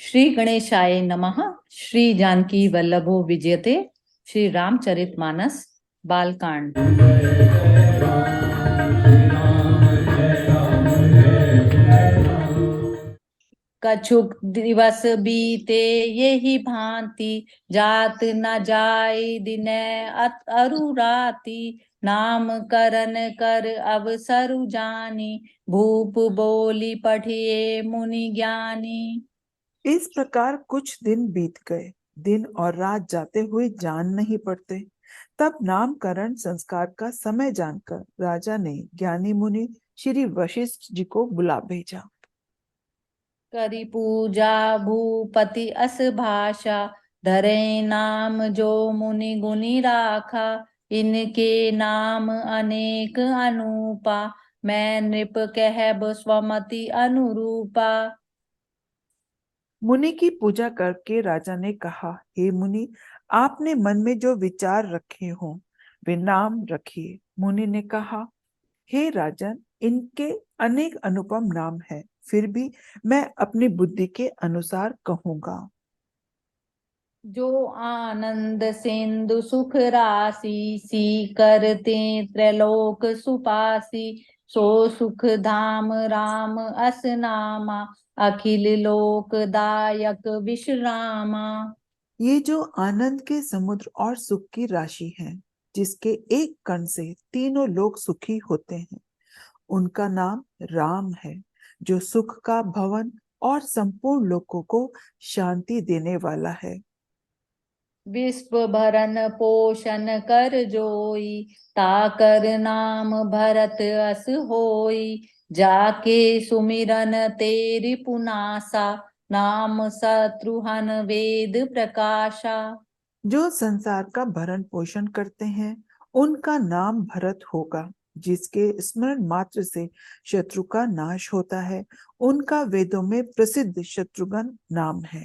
श्री गणेशाय नमः। श्री जानकी वल्लभो विजयते। श्री रामचरितमानस बालकांड। कछुक दिवस बीते यही भांति, जात न जाय दिन अरु राति। नाम करण कर अवसरु जानी, भूप बोली पठिए मुनि ज्ञानी। इस प्रकार कुछ दिन बीत गए। दिन और रात जाते हुए जान नहीं पड़ते। तब नामकरण संस्कार का समय जानकर राजा ने ज्ञानी मुनि श्री वशिष्ठ जी को बुला भेजा। करी पूजा भूपति अस भाषा, धरे नाम जो मुनि गुनी राखा। इनके नाम अनेक अनूपा, मैं नृप कहब स्वमति अनुरूपा। मुनि की पूजा करके राजा ने कहा, हे मुनि, आपने मन में जो विचार रखे हो वे नाम रखिए। मुनि ने कहा, हे राजन, इनके अनेक अनुपम नाम है, फिर भी मैं अपनी बुद्धि के अनुसार कहूंगा। जो आनंद सिंधु सुख राशि, सी करते त्रैलोक सुपासी। सो सुख धाम राम अस नामा, अखिल लोक दायक विश्रामा। ये जो आनंद के समुद्र और सुख की राशि है, जिसके एक कण से तीनों लोग सुखी होते हैं, उनका नाम राम है, जो सुख का भवन और संपूर्ण लोगों को शांति देने वाला है। विश्व भरन पोषण कर जोई, ताकर नाम भरत अस होई। जाके सुमिरन तेरी पुनासा, नाम शत्रुहन वेद प्रकाशा। जो संसार का भरण पोषण करते हैं, उनका नाम भरत होगा। जिसके स्मरण मात्र से शत्रु का नाश होता है, उनका वेदों में प्रसिद्ध शत्रुघ्न नाम है।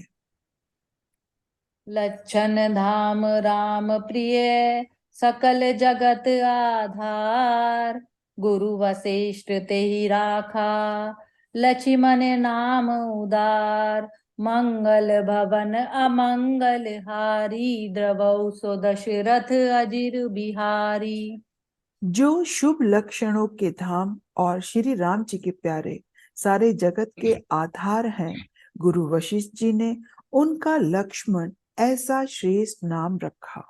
लक्षण धाम राम प्रिय, सकल जगत आधार। गुरु वशिष्ठ तेहि राखा, लक्ष्मण नाम उदार। मंगल भवन अमंगल हारी, द्रवौ सो दशरथ अजिर बिहारी। जो शुभ लक्षणों के धाम और श्री राम जी के प्यारे, सारे जगत के आधार हैं, गुरु वशिष्ठ जी ने उनका लक्ष्मण ऐसा श्रेष्ठ नाम रखा।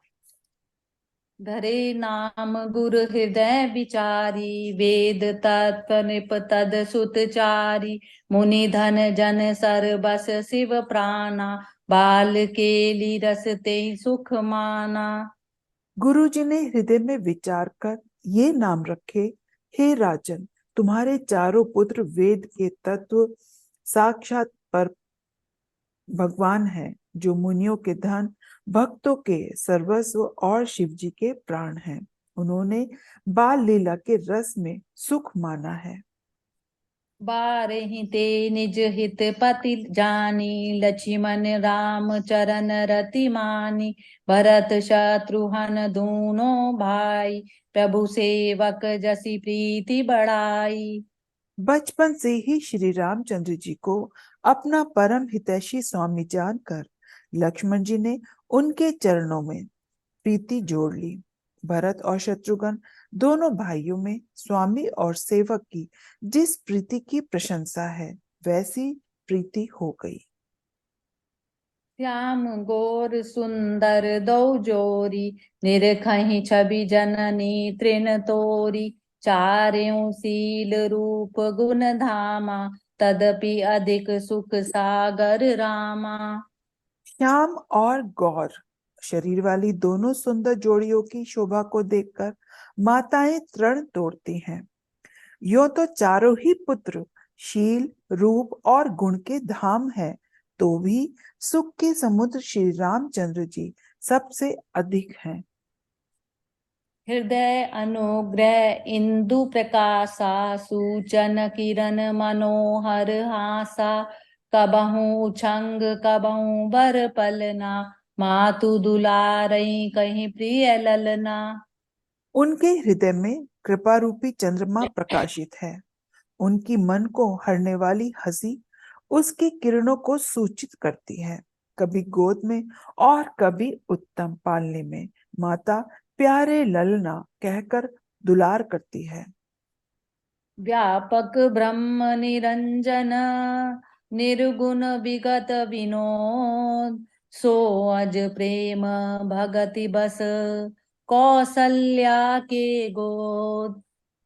धरे नाम गुरु हृदय विचारी, वेद तत्व निप तद सुत चारी। मुनि धन जन सर बस शिव प्राणा, बाल केली रस ते सुख माना। गुरु जी ने हृदय में विचार कर ये नाम रखे, हे राजन, तुम्हारे चारों पुत्र वेद के तत्व साक्षात पर भगवान है, जो मुनियों के धन, भक्तों के सर्वस्व और शिव जी के प्राण हैं। उन्होंने बाल लीला के रस में सुख माना है। बारहि ते निज हित पति जानी, लक्ष्मण राम चरण रति मानी। भरत शत्रुघ्न दूनों भाई, प्रभु सेवक जसी प्रीति बढ़ाई। बचपन से ही श्री रामचंद्र जी को अपना परम हितैषी स्वामी जानकर लक्ष्मण जी ने उनके चरणों में प्रीति जोड़ ली। भरत और शत्रुघ्न दोनों भाइयों में स्वामी और सेवक की जिस प्रीति की प्रशंसा है, वैसी प्रीति हो गई। श्याम गोर सुंदर दो जोरी, निरखहि छवि जननी तृण तोरी। चार्यों शील रूप गुण धामा, तदपि अधिक सुख सागर रामा। श्याम और गौर शरीर वाली दोनों सुंदर जोड़ियों की शोभा को देखकर माताएं तृण तोड़ती हैं। यो तो चारों ही पुत्र शील, रूप और गुण के धाम है, तो भी सुख के समुद्र श्री रामचंद्र जी सबसे अधिक हैं। हृदय अनुग्रह इंदु प्रकाशा, सूचन किरण मनोहर हासा। कबहू उछंग कबहू बर पलना, मातु दुलारई कहीं प्रिय ललना। उनके हृदय में कृपा रूपी चंद्रमा प्रकाशित है। उनकी मन को हरने वाली हंसी उसकी किरणों को सूचित करती है। कभी गोद में और कभी उत्तम पालने में माता प्यारे ललना कहकर दुलार करती है। व्यापक ब्रह्म निरंजन निर्गुण विगत विनोद सो अज प्रेम भगति बस कौसल्या के गोद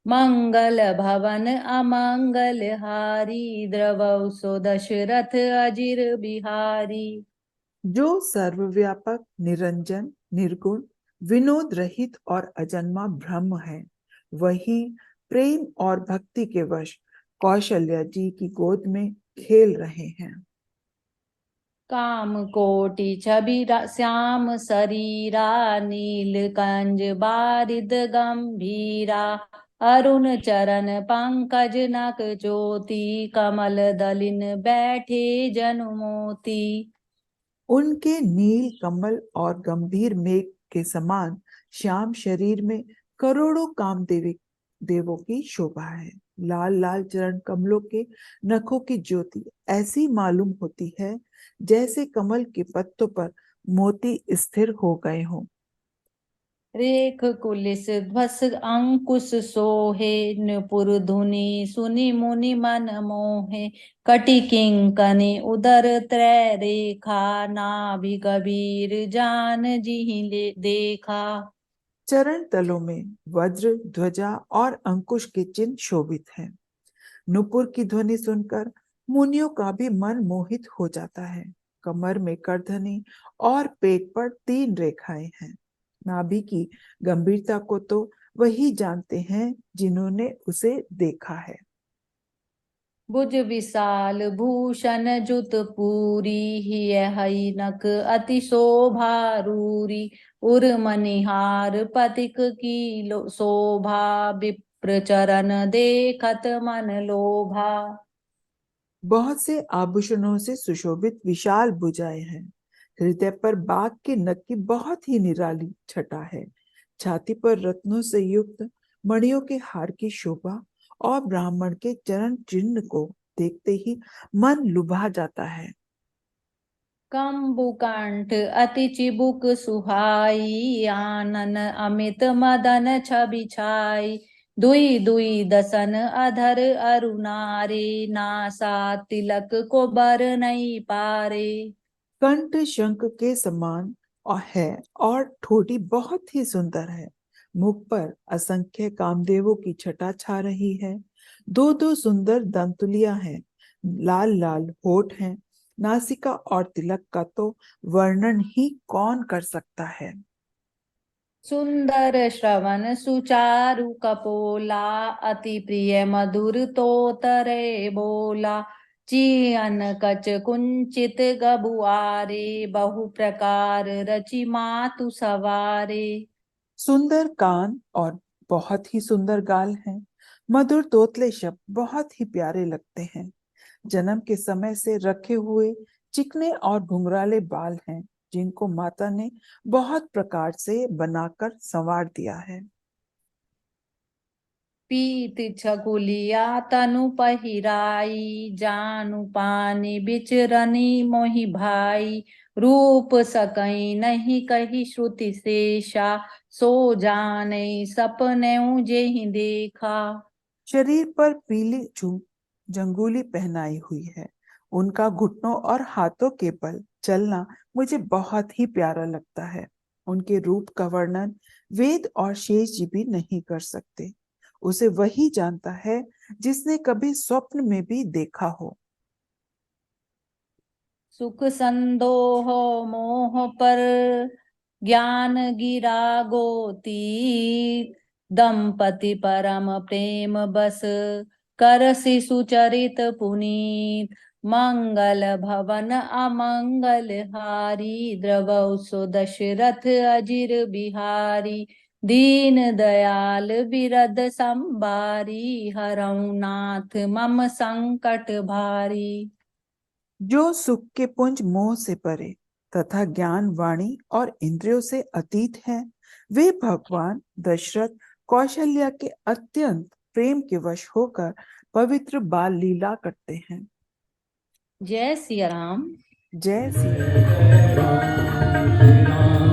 मंगल भवन अमंगल हारी द्रवौ सो दशरथ अजिर बिहारी। जो सर्वव्यापक, निरंजन, निर्गुण, विनोद रहित और अजन्मा ब्रह्म है, वही प्रेम और भक्ति के वश कौशल्या जी की गोद में खेल रहे हैं। काम कोटि छवि श्याम शरीरा नील कंज बारिद गंभीरा अरुण चरण पंकज नक ज्योति कमल दलिन बैठे जनु मोती। उनके नील कमल और गंभीर मेघ के समान श्याम शरीर में करोड़ों कामदेवी देवों की शोभा है। लाल लाल चरण कमलों के नखों की ज्योति ऐसी मालूम होती है जैसे कमल के पत्तों पर मोती स्थिर हो गए हों। रेख कुलिस ध्वस अंकुश सोहे नुपुर धुनि सुनि मुनि मन मोहे कटि किंकनि उदर त्रय रेखा नाभि कबीर जान जिहि देखा। चरण तलों में वज्र, ध्वजा और अंकुश के चिन्ह शोभित हैं। नुपुर की ध्वनि सुनकर मुनियों का भी मन मोहित हो जाता है। कमर में करधनी और पेट पर 3 रेखाएं हैं। नाभि की गंभीरता को तो वही जानते हैं जिन्होंने उसे देखा है। भुज विशाल भूषण जुत पूरी हिय हई नक अति शोभारूरी उर मनिहार पतिक की शोभा विप्र चरण देखत मन लोभा। बहुत से आभूषणों से सुशोभित विशाल भुजाएं हैं। हृदय पर बाघ के नख की बहुत ही निराली छटा है। छाती पर रत्नों से युक्त मणियों के हार की शोभा और ब्राह्मण के चरण चिन्ह को देखते ही मन लुभा जाता है। कंबुकंठ अति चिबुक सुहाई आनन अमित मदन छवि छाई दुई दुई दसन अधर अरुणारे नासा तिलक को बर नहीं पारे। कंठ शंख के समान और है और ठोड़ी बहुत ही सुंदर है। मुख पर असंख्य कामदेवों की छटा छा रही है। दो दो सुंदर दंतुलियां हैं। लाल लाल होठ हैं। नासिका और तिलक का तो वर्णन ही कौन कर सकता है। सुंदर श्रवण सुचारु कपोला अति प्रिय मधुर तोतरे बोला चियन कच कुंचित गबुआरे बहु प्रकार रचि मातु सवारे। सुंदर कान और बहुत ही सुंदर गाल हैं। मधुर तोतले शब्द बहुत ही प्यारे लगते हैं। जन्म के समय से रखे हुए चिकने और घुंघराले बाल हैं जिनको माता ने बहुत प्रकार से बनाकर संवार दिया है। पीत छकुलिया तनु पहिराई जानु पानी बिचरनी मोहि भाई रूप सकई नहीं कही श्रुति शेषा सो जाने सपने जेहि देखा। शरीर पर पीली जंगूली पहनाई हुई है। उनका घुटनों और हाथों के बल चलना मुझे बहुत ही प्यारा लगता है। उनके रूप का वर्णन वेद और शेष जी भी नहीं कर सकते। उसे वही जानता है जिसने कभी स्वप्न में भी देखा हो। सुख संदोह मोह पर ज्ञान गिरा गोती दंपति परम प्रेम बस करसि सुचरित पुनीत मंगल भवन अमंगल हारी द्रवौ सो दशरथ अजिर बिहारी दीन दयाल बिरद संबारी हरऊ नाथ मम संकट भारी। जो सुख के पुंज मोह से परे तथा ज्ञान वाणी और इंद्रियों से अतीत हैं, वे भगवान दशरथ कौशल्या के अत्यंत प्रेम के वश होकर पवित्र बाल लीला करते हैं। जय सिया राम। जय सिया जय राम